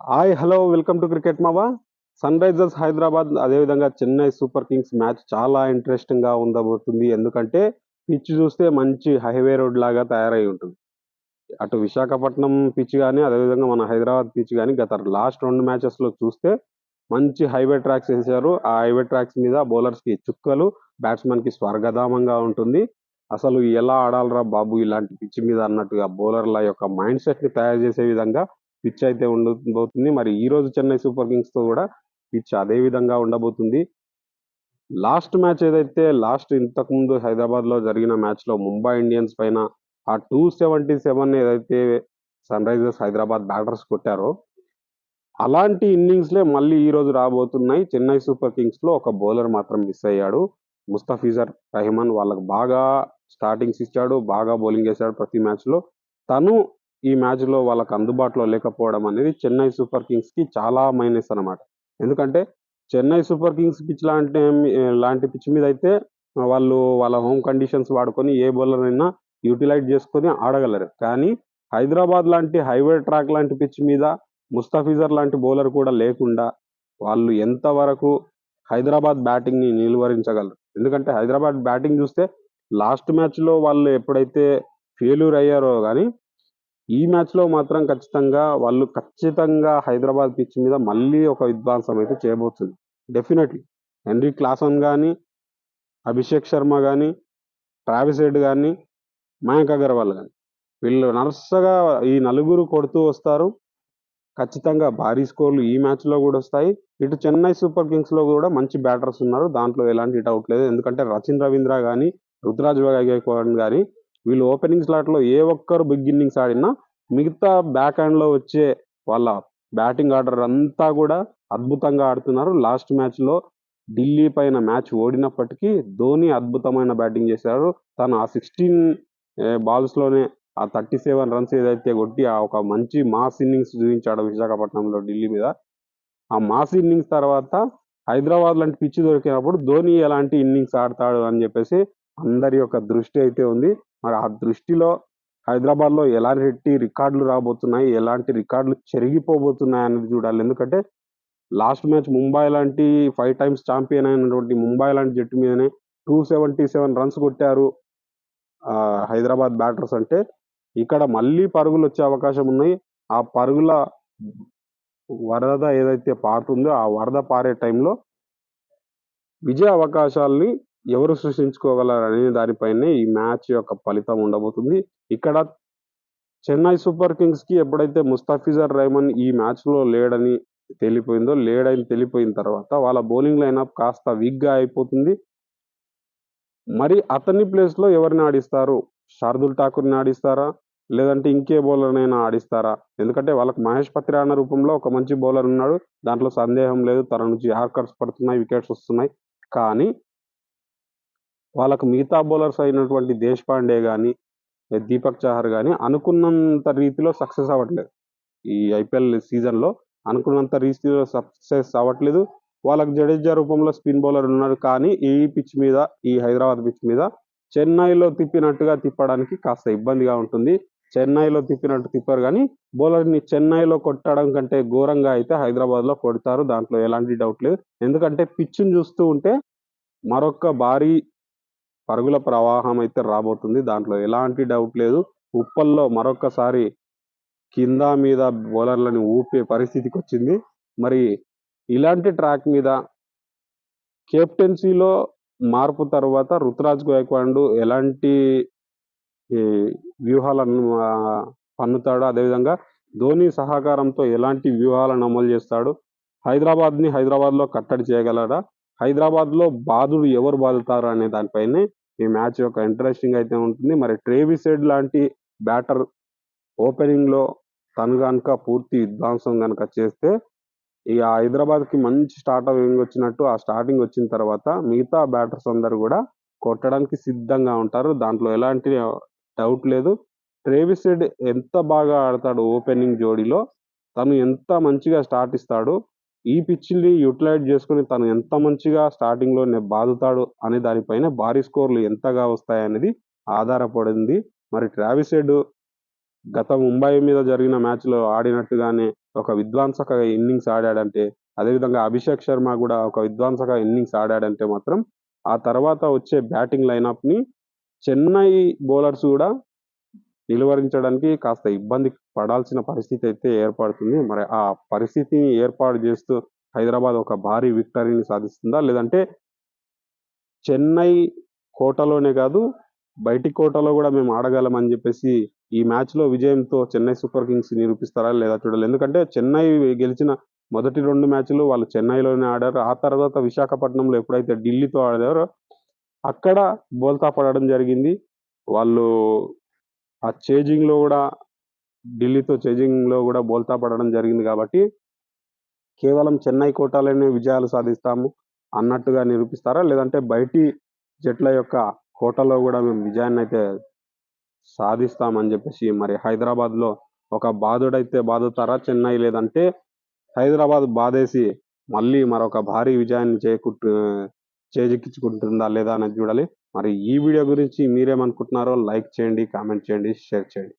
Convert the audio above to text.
Hi hello welcome to cricket మావా. Sun Risers Hyderabad అదేవిధంగా Chennai super Kings match చాలా interesting గా ఉండబోతుంది. ఎందుకంటే పిచ్ చూస్తే మంచి హైవే రోడ్ లాగా తయారై ఉంటుంది. అటు విశాఖపట్నం పిచ్ కానీ అదేవిధంగా మన హైదరాబాద్ పిచ్ కానీ గత లాస్ట్ 2 మ్యాచెస్ లో చూస్తే మంచి హైవే ట్రాక్స్ వేశారు. ఆ హైవే ట్రాక్స్ మీద బౌలర్స్ కి చుక్కలు, బ్యాట్స్మెన్ కి స్వర్గధామంగా ఉంటుంది. అసలు ఎలా ఆడాలరా బాబు ఇలాంటి పిచ్ మీద అన్నట్టుగా బౌలర్ల యొక్క మైండ్ సెట్ ని తయారు చేసే విధంగా పిచ్ అయితే ఉండబోతుంది. మరి ఈ రోజు చెన్నై సూపర్ కింగ్స్ తో కూడా పిచ్ అదే విధంగా ఉండబోతుంది. లాస్ట్ మ్యాచ్ ఏదైతే ఇంతకు ముందు హైదరాబాద్ లో జరిగిన మ్యాచ్ లో ముంబై ఇండియన్స్ పైన ఆ 277 ఏదైతే సన్ రైజర్స్ హైదరాబాద్ బ్యాటర్స్ కొట్టారో అలాంటి ఇన్నింగ్స్‌లే మళ్ళీ ఈ రోజు రాబోతున్నాయి. చెన్నై సూపర్ కింగ్స్‌లో ఒక బౌలర్ మాత్రం మిస్ అయ్యాడు. ముస్తఫిజర్ రెహమాన్ వాళ్ళకి బాగా స్టార్టింగ్స్ ఇచ్చాడు. బాగా బౌలింగ్ చేశాడు ప్రతి మ్యాచ్‌లో. తను ఈ మ్యాచ్‌లో వాళ్ళకి అందుబాటులో లేకపోవడం అనేది చెన్నై సూపర్ కింగ్స్‌కి చాలా మైనస్ అన్నమాట. ఎందుకంటే చెన్నై సూపర్ కింగ్స్ పిచ్ లాంటి పిచ్ మీద అయితే వాళ్ళు వాళ్ళ హోమ్ కండిషన్స్ వాడుకొని ఏ బౌలర్ అయినా యుటిలైజ్ చేసుకొని ఆడగలరు. కానీ హైదరాబాద్ లాంటి హైవే ట్రాక్ లాంటి పిచ్ మీద ముస్తఫిజర్ లాంటి బౌలర్ కూడా లేకుండా వాళ్ళు ఎంతవరకు హైదరాబాద్ బ్యాటింగ్ ని నిలువరించగలరు. ఎందుకంటే హైదరాబాద్ బ్యాటింగ్ చూస్తే లాస్ట్ మ్యాచ్ లో వాళ్ళు ఎప్పుడైతే ఫెయిల్యూర్ అయ్యారో కానీ ఈ మ్యాచ్ లో మాత్రం ఖచ్చితంగా హైదరాబాద్ పిచ్ మీద మళ్ళీ ఒక విధ్వంసం అయితే చేయబోతుంది. డెఫినెట్లీ హెన్రీ క్లాసన్ కానీ, అభిషేక్ శర్మ కానీ, ట్రావిస్ హెడ్ కానీ, మయాంక్ అగర్వాల్ కానీ వీళ్ళు నరుసగా ఈ నలుగురు కొడుతూ వస్తారు. ఖచ్చితంగా భారీ స్కోర్లు ఈ మ్యాచ్ లో కూడా వస్తాయి. ఇటు చెన్నై సూపర్ కింగ్స్ లో కూడా మంచి బ్యాటర్స్ ఉన్నారు. దాంట్లో ఎలాంటి డౌట్ లేదు. ఎందుకంటే రచిన్ రవీంద్ర కానీ, రుతురాజ్ గైక్వాడ్ కానీ వీళ్ళు ఓపెనింగ్ స్లాట్ లో ఏ ఒక్కరు బిగ్ ఇన్నింగ్స్ ఆడినా మిగతా బ్యాక్ హ్యాండ్ లో వచ్చే వాళ్ళ బ్యాటింగ్ ఆర్డర్ అంతా కూడా అద్భుతంగా ఆడుతున్నారు. లాస్ట్ మ్యాచ్ లో ఢిల్లీ పైన మ్యాచ్ ఓడినప్పటికీ ధోని అద్భుతమైన బ్యాటింగ్ చేశారు. తను ఆ 16 బాల్స్ లోనే ఆ 37 రన్స్ ఏదైతే కొట్టి ఆ ఒక మంచి మాస్ ఇన్నింగ్స్ చూపించాడు విశాఖపట్నంలో ఢిల్లీ మీద. ఆ మాస్ ఇన్నింగ్స్ తర్వాత హైదరాబాద్ లాంటి పిచ్ దొరికినప్పుడు ధోని ఎలాంటి ఇన్నింగ్స్ ఆడతాడు అని చెప్పేసి అందరి యొక్క దృష్టి అయితే ఉంది. మరి ఆ దృష్టిలో హైదరాబాద్ లో ఎలాంటి రికార్డులు రాబోతున్నాయి, ఎలాంటి రికార్డులు చెరిగిపోబోతున్నాయి అనేది చూడాలి. ఎందుకంటే లాస్ట్ మ్యాచ్ ముంబై లాంటి 5 టైమ్స్ ఛాంపియన్ అయినటువంటి ముంబై లాంటి జట్టు మీదనే 277 రన్స్ కొట్టారు హైదరాబాద్ బ్యాటర్స్. అంటే ఇక్కడ మళ్ళీ పరుగులు వచ్చే అవకాశం ఉన్నాయి. ఆ పరుగుల వరద ఏదైతే పారుతుందో ఆ వరద పారే టైంలో విజయ అవకాశాలని ఎవరు సృష్టించుకోగలరు అనే దానిపైనే ఈ మ్యాచ్ యొక్క ఫలితం ఉండబోతుంది. ఇక్కడ చెన్నై సూపర్ కింగ్స్ కి ఎప్పుడైతే ముస్తఫిజర్ రెహమాన్ ఈ మ్యాచ్ లో లేడని తెలిపోయిన తర్వాత వాళ్ళ బౌలింగ్ లైనప్ కాస్త వీక్ గా అయిపోతుంది. మరి అతని ప్లేస్ లో ఎవరిని ఆడిస్తారు? శార్దుల్ ఠాకూర్ ని ఆడిస్తారా, లేదంటే ఇంకే బౌలర్ నైనా ఆడిస్తారా? ఎందుకంటే వాళ్ళకి మహేష్ పత్రాన రూపంలో ఒక మంచి బౌలర్ ఉన్నాడు. దాంట్లో సందేహం లేదు. తన నుంచి యార్కర్స్ పడుతున్నాయి, వికెట్స్ వస్తున్నాయి. కానీ వాళ్ళకు మిగతా బౌలర్స్ అయినటువంటి దేశ్ పాండే గాని, దీపక్ చాహర్ గాని అనుకున్నంత రీతిలో సక్సెస్ అవ్వట్లేదు. ఈ ఐపీఎల్ సీజన్ లో అనుకున్నంత రీతిలో సక్సెస్ అవ్వట్లేదు. వాళ్ళకి జడేజా రూపంలో స్పిన్ బౌలర్ ఉన్నారు. కానీ ఈ హైదరాబాద్ పిచ్ మీద చెన్నైలో తిప్పినట్టుగా తిప్పడానికి కాస్త ఇబ్బందిగా ఉంటుంది. చెన్నైలో తిప్పినట్టు తిప్పరు కానీ బౌలర్ని చెన్నైలో కొట్టడం కంటే ఘోరంగా అయితే హైదరాబాద్ లో కొడతారు. దాంట్లో ఎలాంటి డౌట్ లేదు. ఎందుకంటే పిచ్ని చూస్తూ ఉంటే మరొక భారీ పరుగుల ప్రవాహం అయితే రాబోతుంది. దాంట్లో ఎలాంటి డౌట్ లేదు. ఉప్పల్లో మరొకసారి కింద మీద బౌలర్లని ఊపే పరిస్థితికి వచ్చింది. మరి ఇలాంటి ట్రాక్ మీద కెప్టెన్సీలో మార్పు తర్వాత రుతురాజ్ గైక్వాడ్ ఎలాంటి ఈ వ్యూహాలను పన్నుతాడు, అదేవిధంగా ధోని సహకారంతో ఎలాంటి వ్యూహాలను అమలు చేస్తాడు, హైదరాబాద్ లో కట్టడి చేయగలరా, హైదరాబాద్ లో బాధుడు ఎవరు బాదుతారు అనే దానిపైనే ఈ మ్యాచ్ యొక్క ఇంట్రెస్టింగ్ అయితే ఉంటుంది. మరి ట్రేవిస్ హెడ్ లాంటి బ్యాటర్ ఓపెనింగ్ లో తను కనుక పూర్తి విధ్వంసం కనుక చేస్తే ఇక హైదరాబాద్ కి మంచి స్టార్టింగ్ వచ్చిన తర్వాత మిగతా బ్యాటర్స్ అందరూ కూడా కొట్టడానికి సిద్ధంగా ఉంటారు. దాంట్లో ఎలాంటి డౌట్ లేదు. ట్రేవిస్ హెడ్ ఎంత బాగా ఆడతాడు ఓపెనింగ్ జోడీలో, తను ఎంత మంచిగా స్టార్ట్ ఇస్తాడు, ఈ పిచ్ ని యూటిలైజ్ చేసుకుని తను ఎంత మంచిగా స్టార్టింగ్ లోనే బాదుతాడు అనే దానిపైన భారీ స్కోర్లు ఎంతగా వస్తాయనేది ఆధారపడింది. మరి ట్రావిస్ హెడ్ గత ముంబై మీద జరిగిన మ్యాచ్ లో ఆడినట్టుగానే ఒక విధ్వంసక ఇన్నింగ్స్ ఆడాడంటే, అదేవిధంగా అభిషేక్ శర్మ కూడా ఒక విధ్వంసక ఇన్నింగ్స్ ఆడాడంటే మాత్రం, ఆ తర్వాత వచ్చే బ్యాటింగ్ లైనప్‌ని చెన్నై బౌలర్స్ కూడా నిలువరించడానికి కాస్త ఇబ్బంది పడాల్సిన పరిస్థితి అయితే ఏర్పడుతుంది. మరి ఆ పరిస్థితిని ఏర్పాటు చేస్తూ హైదరాబాద్ ఒక భారీ విక్టరీని సాధిస్తుందా? లేదంటే చెన్నై కోటలోనే కాదు, బయటి కోటలో కూడా మేము ఆడగలమని చెప్పేసి ఈ మ్యాచ్‌లో విజయంతో చెన్నై సూపర్ కింగ్స్ నిరూపిస్తారా లేదా చూడాలి. ఎందుకంటే చెన్నై గెలిచిన మొదటి 2 మ్యాచ్‌లు వాళ్ళు చెన్నైలోనే ఆడారు. ఆ తర్వాత విశాఖపట్నంలో ఎప్పుడైతే ఢిల్లీతో ఆడారో అక్కడ బోల్తా పడడం జరిగింది. వాళ్ళు ఆ ఢిల్లీతో చేజింగ్‌లో గూడా బోల్తా పడడం జరిగింది గాబట్టి, కేవలం చెన్నై కోటాలోనే విజయాలు సాధిస్తాము అన్నట్టుగా నిరూపిస్తారా? లేదంటే బయటి జట్ల యొక్క కోటలో గూడా మేము విజయాన్నైతే సాధిస్తామని జెప్పేసి మరి హైదరాబాద్‌లో ఒక బాదుడైతే బాదుతారా చెన్నై? లేదంటే హైదరాబాద్ బాదేసి మళ్ళీ మరొక భారీ విజయాన్ని చేజిక్కించుకుంటుందా లేదా అనేది జూడాలి. మరి ఈ వీడియో గురించి మీరేమనుకుంటున్నారో లైక్ చేయండి, కామెంట్ చేయండి, షేర్ చేయండి.